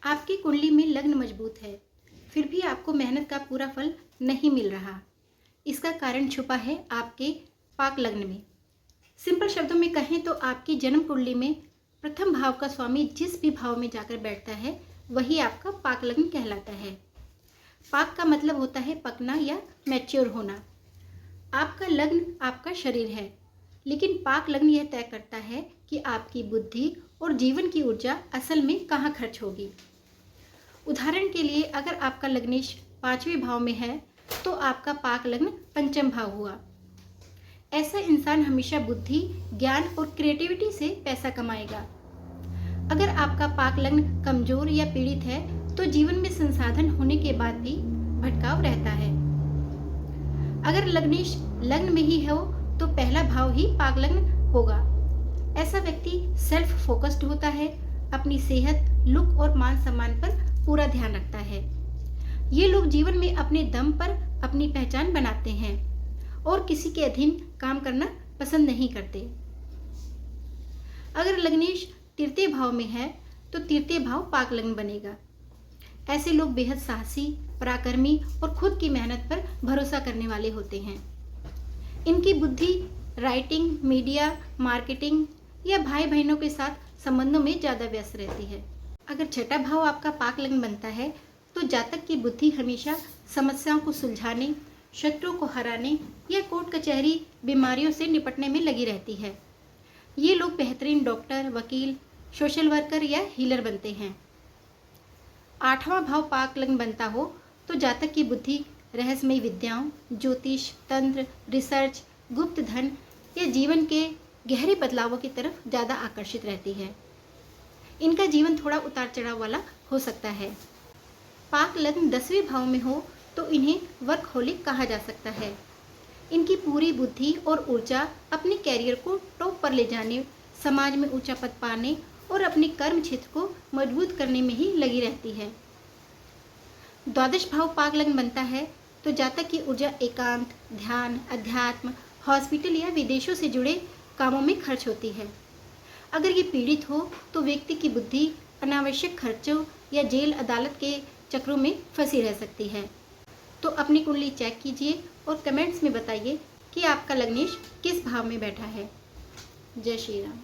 आपकी कुंडली में लग्न मजबूत है, फिर भी आपको मेहनत का पूरा फल नहीं मिल रहा। इसका कारण छुपा है आपके पाक लग्न में। सिंपल शब्दों में कहें तो आपकी जन्म कुंडली में प्रथम भाव का स्वामी जिस भी भाव में जाकर बैठता है वही आपका पाक लग्न कहलाता है। पाक का मतलब होता है पकना या मैच्योर होना। आपका लग्न आपका शरीर है, लेकिन पाक लग्न यह तय करता है कि आपकी बुद्धि और जीवन की ऊर्जा असल में कहाँ खर्च होगी। उदाहरण के लिए अगर आपका लग्नेश 5वें भाव में है तो आपका पाक लग्न 5वां भाव हुआ। ऐसा इंसान हमेशा बुद्धि, ज्ञान और क्रिएटिविटी से पैसा कमाएगा। अगर आपका पाक लग्न कमजोर या पीड़ित है तो जीवन में संसाधन होने के बाद भी भटकाव रहता है। अगर लग्नेश लग्न में ही हो तो पहला भाव ही पाक लग्न होगा। ऐसा व्यक्ति सेल्फ फोकस्ड होता है, अपनी सेहत, लुक और मान सम्मान पर पूरा ध्यान रखता है। ये लोग जीवन में अपने दम पर अपनी पहचान बनाते हैं और किसी के अधीन काम करना पसंद नहीं करते। अगर लग्नेश तृतीय भाव में है तो तृतीय भाव पाक लग्न बनेगा। ऐसे लोग बेहद साहसी, पराक्रमी और खुद की मेहनत पर भरोसा करने वाले होते हैं। इनकी बुद्धि राइटिंग, मीडिया, मार्केटिंग या भाई बहनों के साथ संबंधों में ज़्यादा व्यस्त रहती है। अगर छठा भाव आपका पाक लग्न बनता है तो जातक की बुद्धि हमेशा समस्याओं को सुलझाने, शत्रुओं को हराने या कोर्ट कचहरी, बीमारियों से निपटने में लगी रहती है। ये लोग बेहतरीन डॉक्टर, वकील, सोशल वर्कर या हीलर बनते हैं। 8वां भाव पाक लग्न बनता हो तो जातक की बुद्धि रहस्यमयी विद्याओं, ज्योतिष, तंत्र, रिसर्च, गुप्त धन या जीवन के गहरे बदलावों की तरफ ज़्यादा आकर्षित रहती है। इनका जीवन थोड़ा उतार चढ़ाव वाला हो सकता है। पाक लग्न 10वें भाव में हो तो इन्हें वर्कहोलिक कहा जा सकता है। इनकी पूरी बुद्धि और ऊर्जा अपने कैरियर को टॉप पर ले जाने, समाज में ऊंचा पद पाने और अपने कर्म क्षेत्र को मजबूत करने में ही लगी रहती है। 12वां भाव पाक लग्न बनता है तो जातक की ऊर्जा एकांत, ध्यान, अध्यात्म, हॉस्पिटल या विदेशों से जुड़े कामों में खर्च होती है। अगर ये पीड़ित हो तो व्यक्ति की बुद्धि अनावश्यक खर्चों या जेल अदालत के चक्रों में फंसी रह सकती है। तो अपनी कुंडली चेक कीजिए और कमेंट्स में बताइए कि आपका लग्नेश किस भाव में बैठा है। जय श्री राम।